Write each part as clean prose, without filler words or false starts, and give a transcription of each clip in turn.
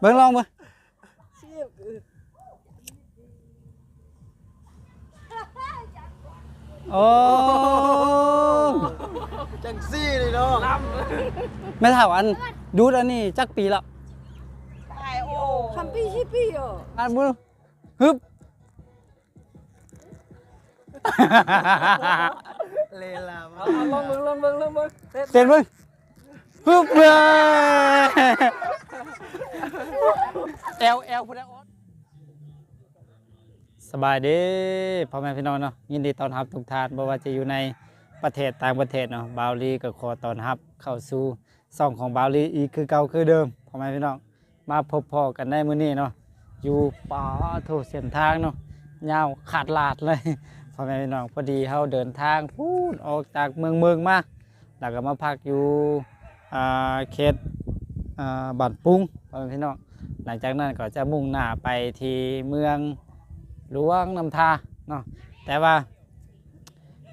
เบิ่งลองเบิ่งโอ้ จังซี่เลยเนาะ ไม่เท่าอันดูดอันนี้จักปีแล้ว 3 ปี 4 ปีอ่ะ อันบุญฮึบ เลลา ลองเบิ่ง เต้นเบิ่งฮึบเลยแอลพุ่นแอลสบายดีพ่อแม่พี่น้องเนาะยินดีต้อนรับทุกท่านบ่ว่าจะอยู่ในประเทศต่างประเทศเนาะบาวลีก็ขอต้อนรับเข้าสู่ช่องของบาวลีอีกคือเก่าคือเดิมพ่อแม่พี่น้องมาพบพ่อกันได้มื้อนี้เนาะอยู่ป่าโถเส้นทางเนาะยาวขาดลาดเลยพ่อแม่พี่น้องพอดีเฮาเดินทางพูดออกจากเมืองมาแล้วก็มาพักอยู่เขตบ้านปุงพ่อแม่พี่น้องหลังจากนั้นก็จะมุ่งหน้าไปที่เมืองหลวงน้ำทาเนาะแต่ว่า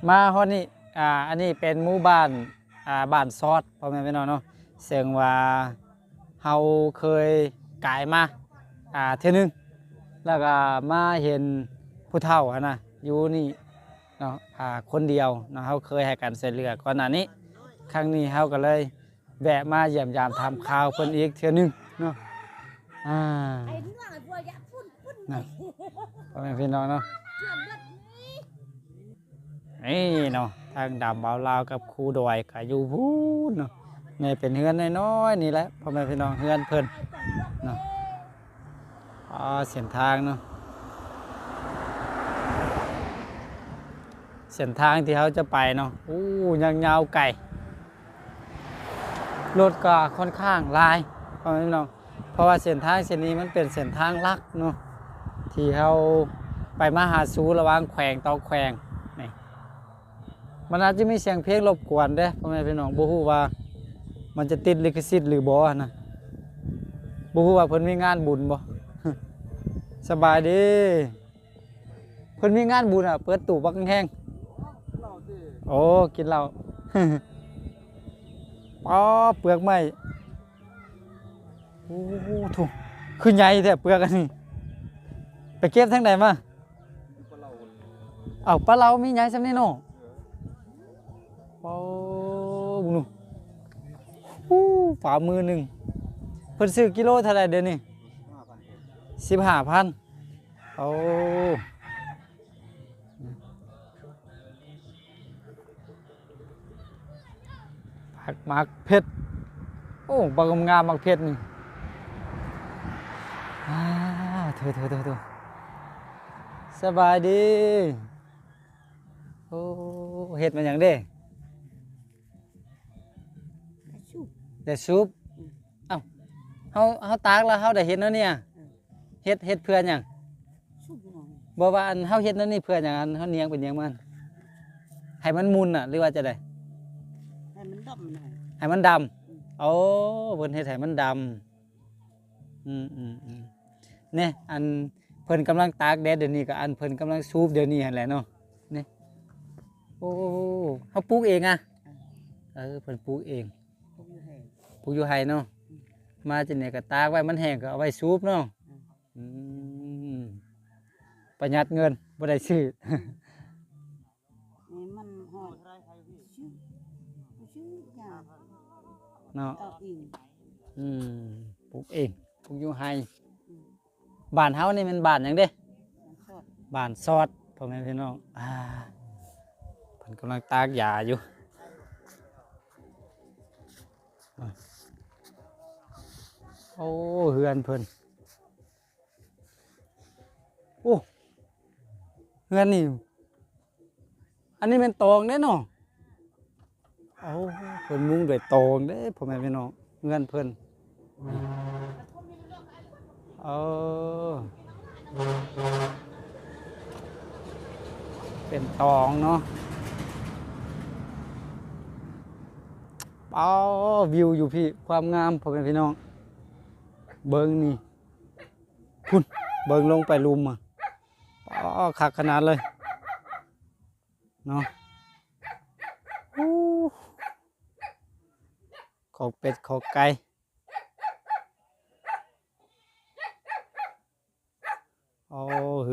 มาฮอดนี่อันนี้เป็นหมู่บ้านบ้านซอดพ่อแม่พี่น้องเนาะเสียงว่าเฮาเคยกายมาเทื่อนึงแล้วก็มาเห็นผู้เฒ่านะอยู่นี่เนาะคนเดียวเนาะเฮาเคยให้กันช่วยเหลือก่อนหน้านี้ครั้งนี้เฮาก็เลยแวะมาเยี่ยมยามทำข่าวเพิ่นอีกเทื่อนึงเนาะนะพ่อแม่พี่น้องเนาะนี่เนาะทางดำเบาลาวกับครูดอยก็อยู่พูนเนาะนี่เป็นเฮือนน้อยๆนี่แหละพ่อแม่พี่น้องเฮือนเพิ่นเนาะเส้นทางเนาะเส้นทางที่เขาจะไปเนาะยังยาวไกลรถก็ค่อนข้างหลายพ่อแม่พี่น้องเพราะว่าเส้นทางเส้นนี้มันเป็นเส้นทางลักเนาะที่เขาไปมาหาสู่ระหว่างแขวงต่อแขวงนี่มันอาจจะมีเสียงเพลงรบกวนเด้พ่อแม่พี่น้องบ่ฮู้ว่ามันจะติดลิขสิทธิ์หรือบ่นะบ่ฮู้ว่าเพิ่นมีงานบุญบ่ สบายดีเพิ่นมีงานบุญเปิดตู้บักแห้งโอ้กินเหล้า อ๋อเปลือกไม้โอ้ถูกคือใหญ่แท้เปลือกอันนี้ไปเก็บทางไหนมาปลาเรามีใหญ่ซำนี้เนาะโอ้หนูฝ่ามือหนึ่งเพิ่นซื้อกิโลเท่าไหร่เดี๋ยวนี้15,000โอ้ผักมักเพชรโอ้บางงามมักเพชรนี่เธอสบายดีโอ้เฮ็ดมันอย่างเด้เดี๋ยวซุปเอ้าเฮาตากแล้วเฮาได้เห็นแล้วเนี่ยเฮ็ดเพื่อหยังบ่ว่าอันเฮาเฮ็ดนั่นนี่เพื่อหยังอันเฮาเนียงเป็นหยังมันให้มันมุนหรือว่าจะได้ให้มันดำโอ้เพิ่นเฮ็ดให้มันดำเนี่ยอันเพิ่นกำลังตากแดดเดี๋ยวนี้ก็อันเพิ่นกำลังซูบเดี๋ยวนี้หั่นแหละเนาะนี่โอ้เฮาปลูกเองเพิ่นปลูกเองปลูกอยู่ไห้เนาะมาจังได๋ก็ตากไว้มันแห้งก็เอาไว้ซูบเนาะประหยัดเงินบ่ได้ซื้อมันหอดชื่อยา เนาะ เอาเอง ปลูกเองปลูกอยู่ไห้บ้านเฮานี่มันบ้านหยังเด้บ้านซอดพ่อแม่พี่น้องเพิ่นกำลังตากหญ้าอยู่โอ้เฮือนเพิ่นโอ้เฮือนนี่อันนี้เป็นตองเด้เนาะโอ้เพิ่นมุงด้วยตองเด้พ่อแม่พี่น้องเฮือนเพิ่นเป็นตองเนาะวิวอยู่พี่ความงามพ่อแม่พี่น้องเบิ่งนี่พุ่นเบิ่งลงไปลุมคักขนาดเลยเนาะขอกเป็ดขอกไก่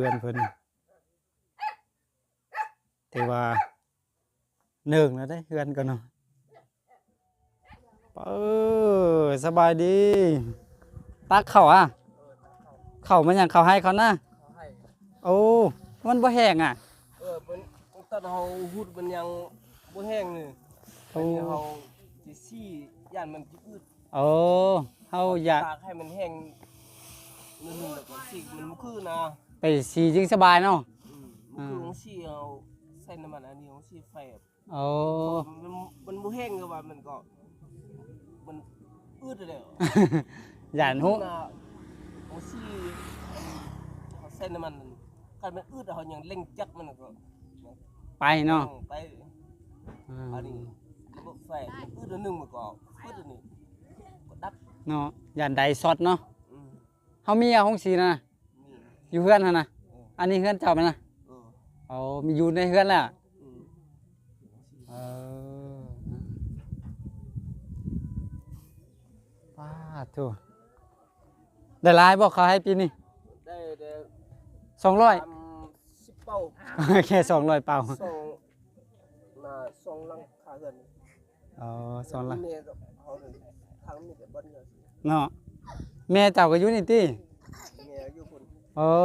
ฮือนเพิ่นถือว่าหนึ่งแล้วได้เฮือนกันเนาะสบายดีตักเข้าอ่ะเข้ามันยังเข้าให้เขานะ เขาให้ โอ้มันบ่แห้งอ่ะ มันตอนเฮาหูดมันยังบ่แห้งนี่ โอ้ อันนี้เฮาสิซี่ย่านมันสิอืด โอ้เฮาอยาก ตากให้มันแห้งนึงแล้วก็สิมันบ่คือนะ ไปสีจึงสบายเนาะ มันคือของสิเฮาใส่น้ำมันอันนี้ของสิไฟอะ โอ้ มันบ่แห้งก็ว่ามันก็มันอืดเลย ย่านฮู้ ของสิเฮาใส่น้ำมันคันมันอืดเฮายังเร่งจักมันก็ ไปเนาะ ไปอันนี้ระบบไฟอืดอันหนึงมันก็อืดอันนี้ก็ดับ เนาะย่านใดซอดเนาะ อืม เฮามีอะห้องสีนะ นี่ อยู่เฮือนหั่นน่ะ เออ อันนี้เฮือนเจ้ามันน่ะ เออ โอ้มีอยู่ในเฮือนแหละ อืม เออป้าโถูได้หลายบ่เขาให้ปีนี้ ได้200 10เป้า แค่200เปล่า สองสองหลังคาเรือน อ๋อ2ลัง แม่กับเขาเลยทางนี้ก็บ่เนี่ย เนาะแม่เจ้าก็อยู่นี่ติ แม่อยู่คน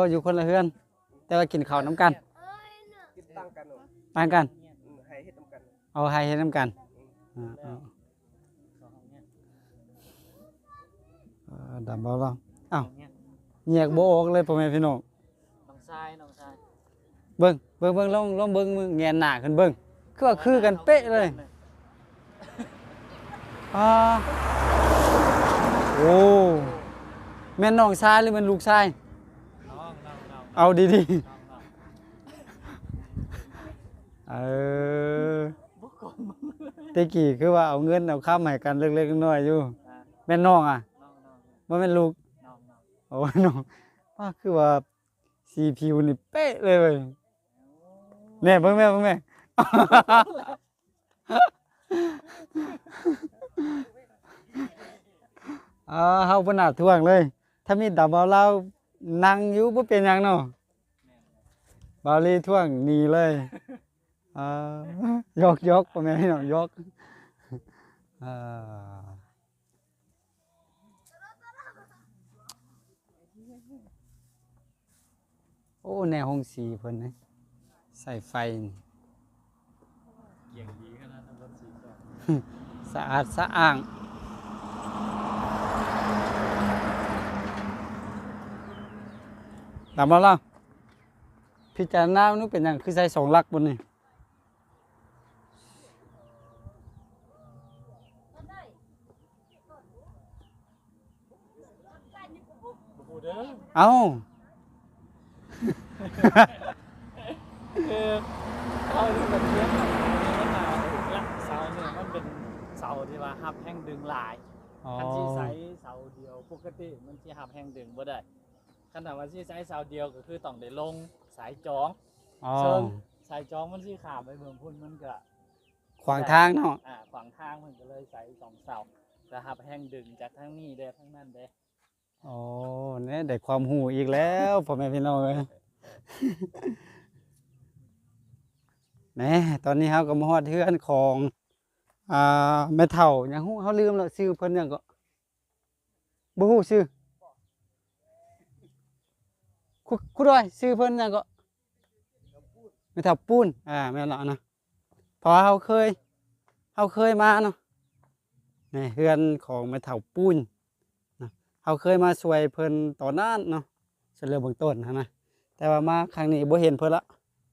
อยู่คนละเฮือน แต่ว่ากินข้าวน้ำกัน กินตั้งกันเนาะ ต่างกัน ให้เฮ็ดนำกัน เอาให้เฮ็ดน้ำกันดำเบาแล้วอ้าวแยกบ่ออกเลยพ่อแม่พี่น้อง น้องชาย เบิ่งลองเบิ่งมึงแงนหน้าขึ้นเบิ่งคือว่าคือกันเป๊ะเลยอ่าโอ้แม่นน้องชายหรือแม่นลูกชาย น้อง เอาดี น้อง ๆตะกี้คือว่าเอาเงินเอาค้ำให้กันเล็กๆน้อยๆอยู่แม่นน้องอ่ะบ่แม่นลูกโอ้น้องว่าคือว่าสีผิวนี่เป๊ะเลยเว้ยแน่เบิ่งแม่ เฮาบ่น่าท่วงเลย ถ้ามีดำเอาเรานั่งอยู่บ่เป็นหยังเนาะบาลีท่วงหนีเลยยกพ่อแม่พี่น้องยกอ่าโอ้แนวห้องสีเพิ่นนะใส่ไฟนี่ เกี่ยงดีขนาดนั้นรถสีส้ม สะอาดสะอ้างดำมาแล้วพิจารณามันเป็นหยังคือใส่2หลักบนนี่เอ้า คือเขาที่มันเทียบกับมันมาหลักเสาเนี่ยมันเป็นเสาที่ว่าหับแห้งดึงหลายคันที่ใช้เสาเดียวปกติมันที่หับแห้งดึงบ่ได้คันถามว่าที่ใช้เสาเดียวก็คือต้องได้ลงสายจอง อ๋อ ซึ่งสายจองมันที่ขาดไปเมืองพุ่นมันก็ ขวางทางเนาะ ขวางทางมันก็เลยใส่2เสาแต่หับแห้งดึงจากทั้งนี้ได้ทั้งนั้นได้ โอ้เนี่ยได้ความหูอีกแล้วพ่อแม่พี่น้องเอ้ย แหน่ตอนนี้เฮาก็มาฮอดเฮือนของแม่เฒ่าหยังฮู้เฮาลืมแล้วชื่อเพิ่นหยังก็บ่ฮู้ชื่อคุดอยชื่อเพิ่นหยังก็แม่เฒ่าปูนแม่นแล้วนะเพราะว่าเฮาเคยมาเนาะนี่เฮือนของแม่เฒ่าปูนนะเฮาเคยมาช่วยเพิ่นตอนนั้นเนาะช่วยเหลือเบื้องต้นนะแต่ว่ามาครั้งนี้บ่เห็นเพิ่นละ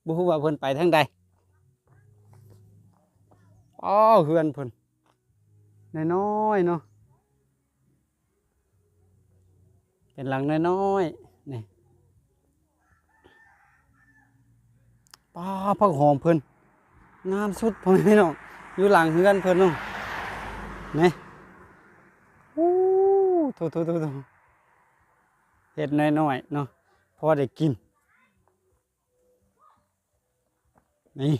บ่ฮู้ว่าเพิ่นไปทางใดอ๋อเฮือนเพิ่นน้อยๆเนาะเป็นหลังน้อยๆนี่ป้าผักหอมเพิ่นงามสุดพ่อแม่พี่น้องอยู่หลังเฮือนเพิ่นเนาะนี่อู้โถเฮ็ดน้อยๆเนาะพอได้กินนี่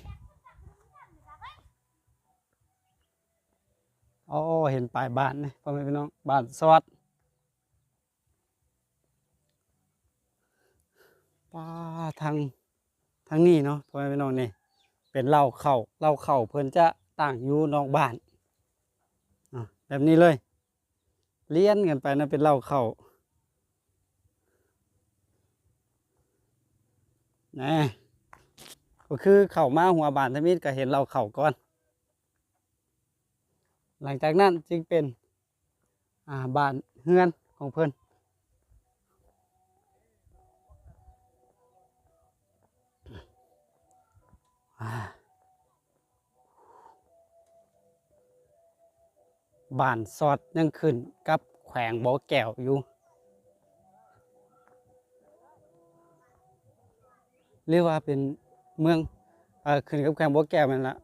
อ๋อเห็นป้ายบ้านนี่พ่อแม่พี่น้องบ้านสวัสด ป้าทางนี้เนาะพ่อแม่พี่น้องนี่เป็นเล้าเข้าเพิ่นจะตั้งอยู่นอกบ้านแบบนี้เลยเลี้ยนกันไปนะเป็นเล้าเข้านะก็คือเข้ามาหัวบ้านทมิตรก็เห็นเล้าเข้าก่อนหลังจากนั้นจึงเป็นบ้านเฮือนของเพิ่นบ้านสอดยังขึ้นกับแขวงบ่อแก้วอยู่เรียกว่าเป็นเมืองขึ้นกับแขวงบ่อแก้วนั่นละ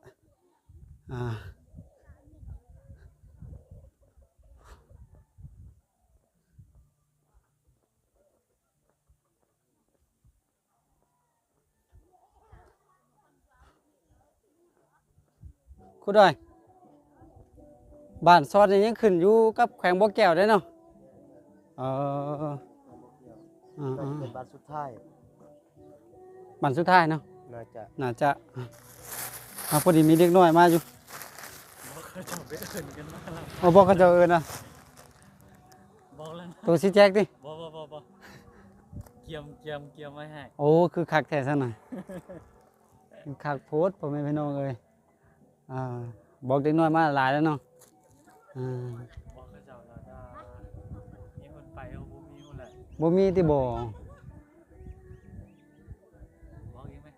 คุณดอยบ้านซอดนี่ยังขึ้นอยู่กับแขวงบ่อแก้วได้เนาะเป็นบ้านสุดท้าย บ้านสุดท้ายเนาะ น่าจะ พอดีมีเด็กน้อยมาอยู่ เขาจะไปเอิ้นกันมาแล้ว บอกเขาเจะเอินนะ บอกแล้วนะ ตัวสิแจ็คดิ บ่เกียมไว้ให้ โอ้คือคักแท้ซะหน่อย คักโพสต์พ่อแม่พี่น้องเอ้ยบอกเด็กน้อยมาหลายแล้วเนาะบอกเขาเจ้าแล้วถ้ามีคนไปเอาบ่มีคนแหละ บ่มีที่บ่ บอกอีกไหม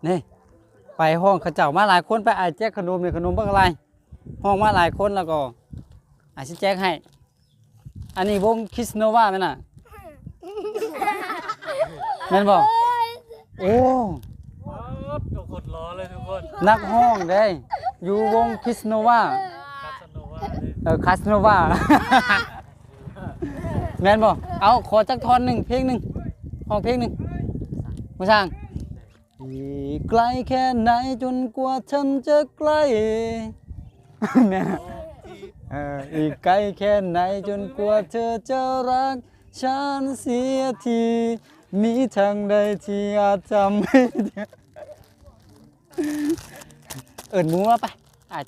นี่ไปห้องเขาเจ้ามาหลายคนไปอาแจกขนมเนี่ยขนมเบิ่งอะไรห้องมาหลายคนแล้วก็อาสิแจกให้อันนี้วงคริสโนวาแม่นน่ะแม่นบ่โอ้ ทุกคนรอเลยทุกคน นักห้องได้อยู่วงคริสโนวา คาสโนวาเลย คาสโนวา แม่นบ่เอาขอจักท่อนหนึ่งเพลงหนึ่งห้องเพลงหนึ่งมาสร้างอีกไกลแค่ไหนจนกว่าฉันจะใกล้ เนี่ยอีกไกลแค่ไหนจนกว่าเธอจะรักฉันเสียทีมีทางใดที่อาจทำให้เอิญหมูมาไป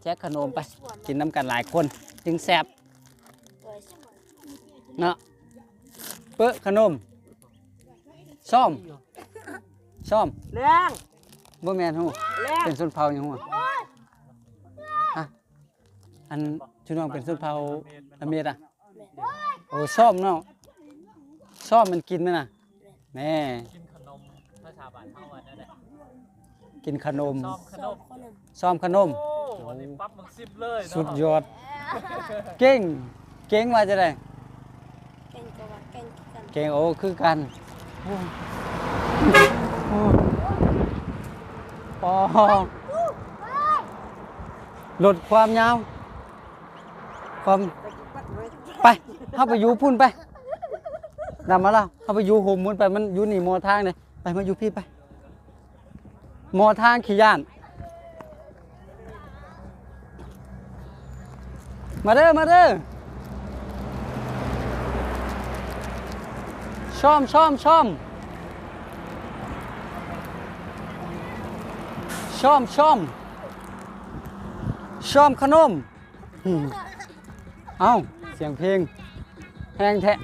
แจกขนมไปกินน้ำกันหลายคนจึงแซ่บเนาะเปิ้ขนมซ่อมเลี้ยง บ่แม่นฮู้เป็นชนเผ่าหยังฮู้อันชุน้องเป็นชนเผ่าละเมียดอ่ะโอ้ซ่อมเนาะซ่อมมันกินมั้ยน่ะแน่ กินขนมภาษาบ้านเฮาว่านั่นแหละ กินขนม ซ้อมขนม ซ่อมขนม โอ้วันนี้ปั๊บมึง10เลยเนาะ สุดยอดเก่งว่าจะได้ เก่งกว่าเก่งกัน เก่งโอ้คือกันปอลดความยาวความไปเข้าไปอยู่พุ่นไปนำมาแล้วเข้าไปอยู่โฮมมุนไปมันอยู่นี่มอทางเลยไปมาอยู่พี่ไปมอทางขี้ย่านมาเด้อช่อมช่อมขนมเอ้าเสียงเพลงแห้งแทะ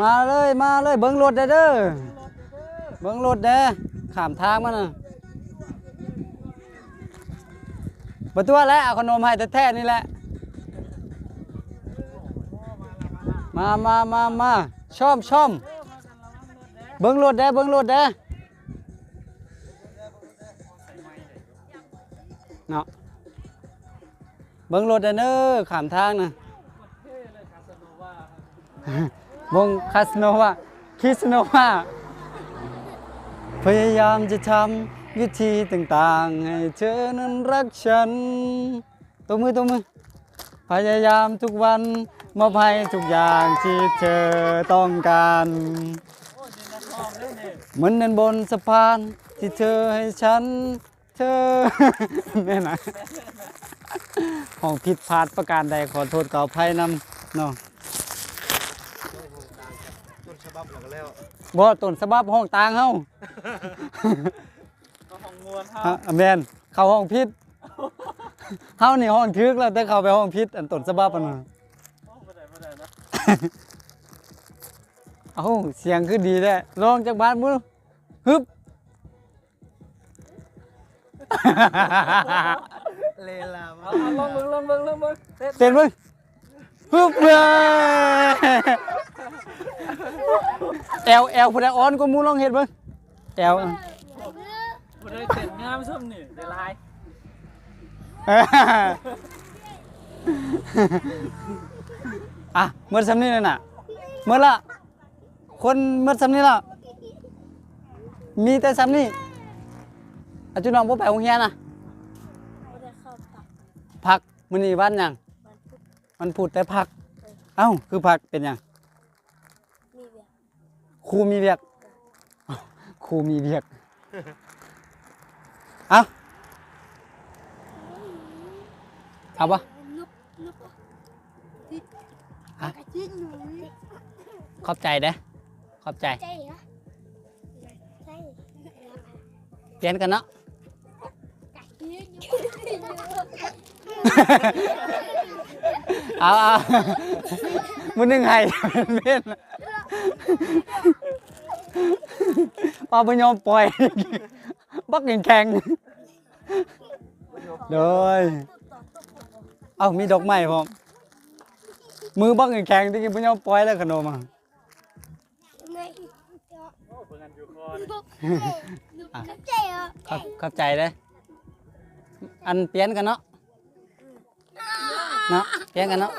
มาเลยเบิ้งรถเด้อเบิ้งรถเด้ข้ามทางมาน่ะบ่ตัวแล้วเอาขนมให้แท้ๆนี่แหละมาช่อมเบิ้งรถเด้เนาะเบิ้งรถเด้อข้ามทางนะวงคริสโนวาพยายามจะทำวิธีต่างๆให้เธอนั้นรักฉันตัวมือพยายามทุกวันมอบให้ทุกอย่างที่เธอต้องการเหมือนเดินบนสะพานที่เธอให้ฉันเธอแม่นะ ห้องผิดพลาดประการใดขอโทษขออภัยนำเนาะ ต้นฉบับแล้ว บ่ต้นฉบับห้องต่างเฮา ก็ห้องมวนเฮา แม่นเข้าห้องผิดเฮานี่ห้องถึกแล้วแต่เข้าไปห้องผิดอันต้นฉบับอันนั้น โอ้บ่ได้นะ เอ้าเสียงคือดีแท้ร้องจากบ้านมื้อฮึบ เลลา เอาลองเบิ่งเต้นมึงฮึบเลยแอลผู้ใดอ่อนก็มูลองเฮ็ดเบิ่งแอล บ่ได้เต้นงามซ้ำนี่ได้หลาย อ่ะเมื่อซ้ำนี้เลยน่ะเมื่อละคนเมื่อซ้ำนี้ละมีแต่ซ้ำนี้อาจุน้องบ่ไปโรงเรียนน่ะ บ่ได้เข้าปัก พักมื้อนี้วันหยัง มันพุธมันพูดแต่พักเอ้าคือพักเป็นหยัง มีเวียก ครูมีเวียกครูมีเวียกเอาเอาปะ นุบทิศ ฮะ กะทิหนู ขอบใจเด้อขอบใจ ใจเหรอใช่ เปลี่ยนกันเนาะ กะทิหนู เอามื้อหนึงให้เม่นป้าบ่ยอมปล่อยบักแข็งๆโดยเอ้ามีดอกไม้พร้อมมือบักแข็งๆที่บ่ยอมปล่อยแล้วขนมอ่ะ ใน โอ้เพิ่นกันอยู่คอ นุบใจเหรอ เข้าใจเด้ออันเปลี่ยนกันเนาะเนาะเปลี่ยนกันเนาะ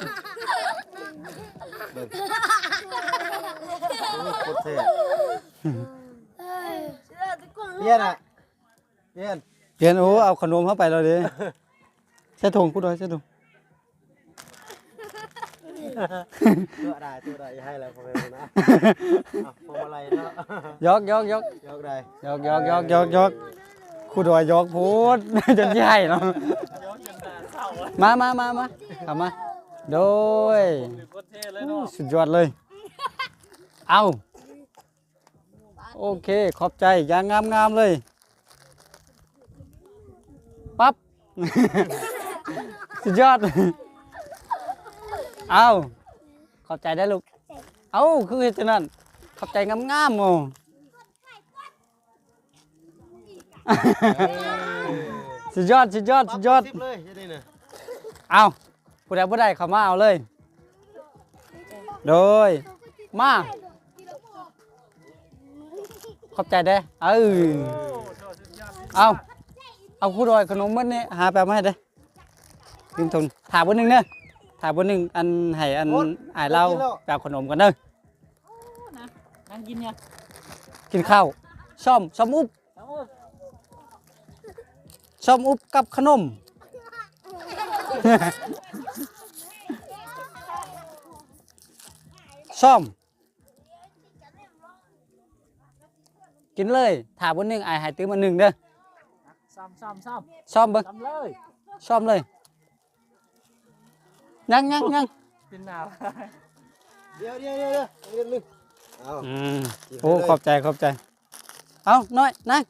โคตรเท่ เอ้ยเสือตะกุ่น เปลี่ยนอ่ะเปลี่ยน เปลี่ยนโอ้เอาขนมเข้าไปแล้วดิใส่ถุงกูด้วยใส่ถุง ตัวได้ให้แล้วพ่อแม่นะพวงมาลัยเนาะ ยก ยกได้ กูด้วยยกพูด จนใหญ่เนาะ ย้อนจนหน้าเศร้าอะ มาเข้ามาโดย นี่โคตรเท่เลยเนาะ สุดยอดเลย เอาโอเคขอบใจอย่างงามๆเลยปั๊บ สุดยอด เอาขอบใจได้ลูก เอาคือเฮ็ดจังนั้นขอบใจงามๆโอ้ สุดยอด สิบเลยจะได้เนี่ย เอาผู้ใดผู้ใดเข้ามาเอาเลย โดย มา ขอบใจเด้อโอ้โชว์สุดยอด เอาคู่ดอยขนมมื้อนี้หาแบบมาให้เด้อลืมทนถ่าบนหนึงเด้อถ่าบนหนึงอันให้อันอ้ายเราแบบขนมกันเด้อ นั่งกินเนี่ย กินข้าวซ่อมอุบ โอ้ ซ่อมอุบกับขนม ซ่อม กินเลยถ่าบนหนึงอ้ายให้ตื้อมาหนึ่งเด้อ ซ้ำ ซ่อมเบิ่ง ซ้ำเลย ซ่อมเลยยัง กินหนาว เดี๋ยวนึงเอา โอ้ขอบใจเอาน้อยนั่ง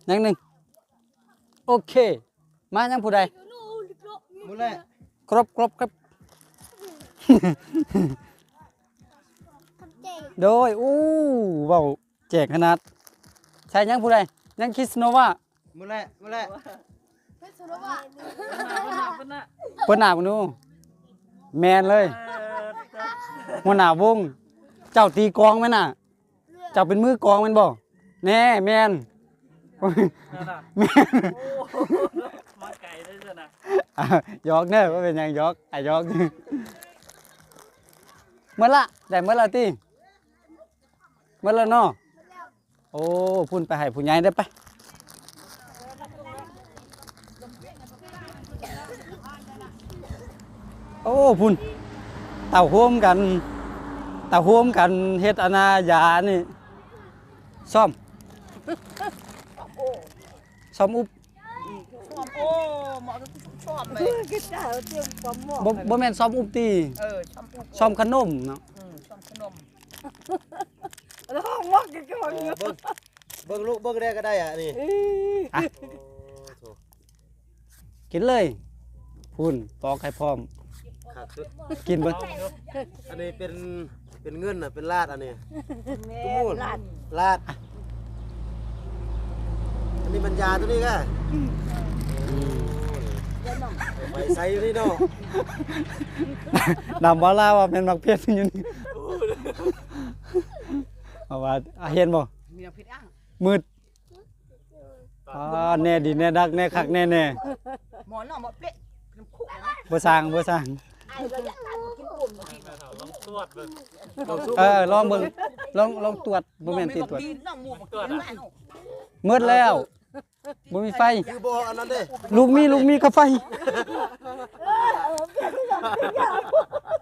หนึ่งโอเคมายังผู้ใด หมดแล้ว ครบครับ ทำใจ โดยอู้เว้าแจกขนาดใช่ยังผู้ใดยังคริสโนวา หมดแล้ว เฮ้ยสุรวะ เพิ่นน่ะ เปิ้นหน้าบ่นูแมนเลยหัวหน้าวงเจ้าตีกลองแม่นน่ะ เจ้าเป็นมือกลองแม่นบ่แน่แม่น นั่นน่ะ แม่น โอ้มาไก่ได้ซะนะ หยอกเด้อว่าเป็นหยังหยอกหยอกเมื่อละได้เมื่อละติเมื่อละเนาะโอ้พุ่นไปให้ผู้ใหญ่ได้อไปโอ้พุ่นเต่าร่วมกันเฮ็ดอนาญานี่ซ่อมอุบ โอ้หมอก็ชอบไหม บ่แม่นซ้อมอุ้มตี ชอบปุ๊บ ซ้อมขนมเนาะ ชอบขนม เบิ่งลูกเบิ่งได้ก็ได้อ่ะนี่ อ่ะกินเลยพุ่นปอกให้พร้อม ขาดสุด กินเบิ่ง อันนี้เป็นเงินน่ะเป็นลาดอันนี้ ลาดอันนี้มันยาตัวนี้ก็ไปใส่อยู่นี่เนาะ ดำบ่ลาว่าแม่นมักเพชรอยู่นี่เอาว่าเห็นบ่ มีน้ำพริกอ่าง มืดแน่ดีแน่ดักแน่คักแน่แน่ หมอน้องหมอเป๊ะน้ำคุกนะ บ่สร้างบ่สร้าง ต้องตรวจเบิ่ง ลองเบิ่งลองตรวจบ่แม่นตีตรวจ น้องหมูมาตรวจนะ มืดแล้วบ่มีไฟ คือบ่อันนั้นเด้ ลูกมีกับไฟ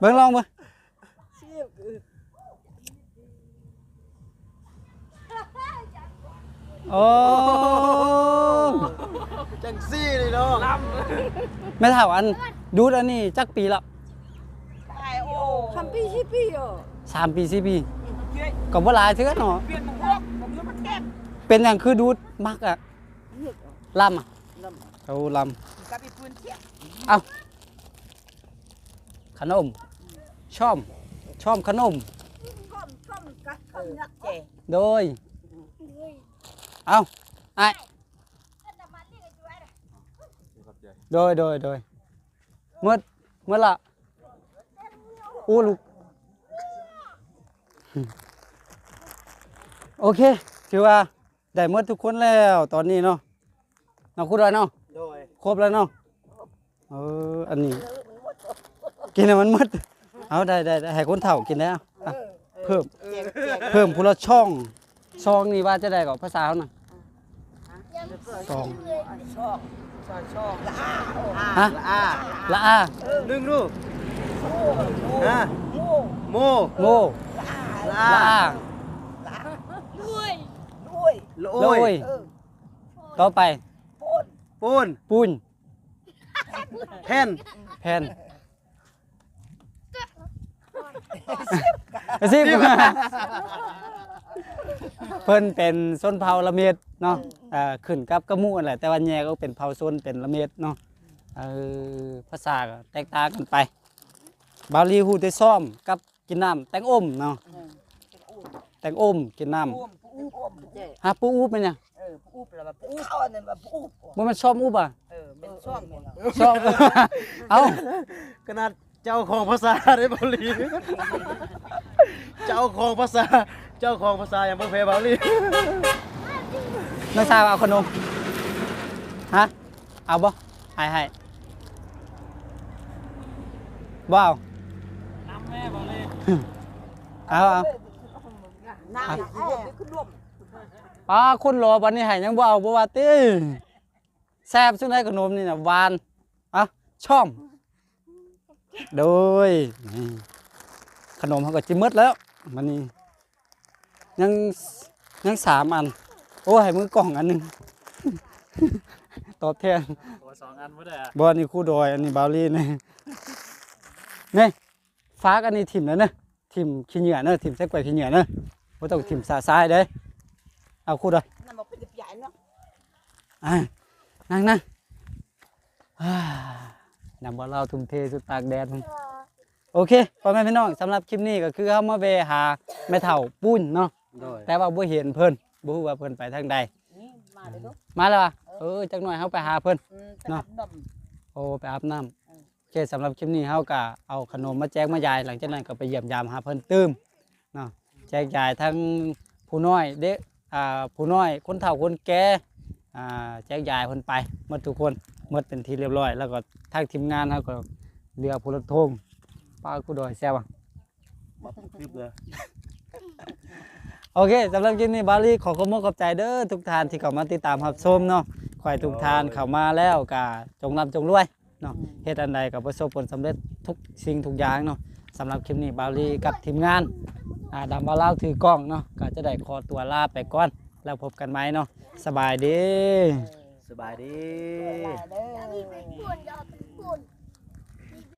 เบิ่งลองเบิ่งโอ้ จังซี่นี่เนาะ แม่เฒ่าอันดูดอันนี้จักปีละ ไอ้โอ้ 3 ปี 4 ปีอ่ะ 3 ปี4 ปีก็บ่หลายเทื่อเนาะ เปลี่ยนหมวกผมยังมันแก้ม เป็นหยังคือดูดมักอะลำอะเอาล กับอีปืนเที่ย ำเอาขนมชอมขนม เจ๊ โดยเอาไอ้โดยเมื่อละอู้ลูกโอเคถือว่าได้หมดทุกคนแล้วตอนนี้เนาะน้องคุณด้วยเนาะ โดย ครบแล้วเนาะอันนี้กินให้มันหมดเอาได้ให้คนเฒ่ากินแล้วอ่ะเพิ่มพูละช่องนี่ว่าจะได้กับภาษาเขาน่ะช่อง ช่องละอา ฮะ อ่า ละอา นึ่งลูกฮะโม โม ละ ละอา ด้วย โล โล ย ยต่อไป ปูน ปูน แผ่น แผ่นสิบเพิ่นเป็นส้นเผาละเมียดเนาะขึ้นกับกระมูนั่นแหละแต่ว่าแย่ก็เป็นเผาส้นเป็นละเมียดเนาะภาษาก็แตกต่างกันไปบาลีฮู้ได้ซ่อมกับกินน้ำแตงอมเนาะแตงอมกินน้ ปูอ้มเจ๊ ำฮะปูอูบเป็นหยัง ปูอ้มแล้วแบบปูเข้าอันนั้นแบบปู บ่แม่นซ่อมอูบอ่ะ เป็นช่องเนี่ย ซ่อม เอ้า ขนาดเจ้าของภาษาได้เบาหลีเจ้าของภาษาอย่างบ่แพ้เบาหลี ไม่ทราบเอาขนมฮะเอาบ่ให้บ่เอา น้ำแม่บอกเลย เอา น้ำร่วมขึ้นร่วม คุณรอวันนี้ให้ยังบ่เอาบ่ว่าติแซ่บซุได้ขนมนี่น่ะหวานช่อมโดยนี่ขนมเขาก็จิหมดแล้วมันนี่ยัง3 อันโอ้ให้มือกล่องอันหนึง ตอบแทน ตัว2 อันบ่ได้อะ บ่นี่คู่ดอยอันนี้บาวลี่นี่นี่ฟ้ากอันนี้ถิ่มแล้วเนอะถิ่มขี้เหงื่อเนอะถิ่มใส่กล้วยขี้เหงื่อเนอะบ่ต้องถิ่มสาซ้ายเด้เอาคู่ดอย น้ำมันเป็นใหญ่เนาะ นั่งนำบ่เราทุ่มเทสุดตากแดดมันโอเคพ่อแม่พี่น้องสำหรับคลิปนี้ก็คือเฮามาแวะหาแม่เฒ่าปุ้นเนาะ โดย แต่ว่าบ่เห็นเพิ่นบ่ฮู้ว่าเพิ่นไปทางใด นี่มาเลยลูก มาแล้วว่ะจักหน่อยเฮาไปหาเพิ่น ไปอาบน้ โอ้ไปอาบน้ำโอเคสำหรับคลิปนี้เฮาก็เอาขนมมาแจกมายายหลังจากนั้นก็ไปเยี่ยมยามหาเพิ่นตื้มเนาะแจกยายทั้งผู้น้อยเด็กผู้น้อยคนเฒ่าคนแก่แจกยายเพิ่นไปหมดทุกคนหมดเป็นที่เรียบร้อยแล้วก็ทางทีมงานเฮาก็เรือผู้รถทงป้ากูดอยแซ่บอ่ะ มาคลิปเลย โอเคสำหรับคลิปนี้บาลีขอขอบคุณขอบใจเด้อทุกท่านที่เข้ามาติดตามรับชมเนาะขอให้ทุกท่านเข้ามาแล้วก็จงร่ำจงรวยเนาะเฮ็ดอันใดก็ประสบผลสำเร็จทุกสิ่งทุกอย่างเนาะสำหรับคลิปนี้บาลีกับทีมงานดำบาลาวถือกล้องเนาะก็จะได้ขอตัวลาไปก่อนแล้วพบกันไหมเนาะสบายดี ส สบายดี เด้อ มีเป็นปุ่นยอดเป็นปุ่น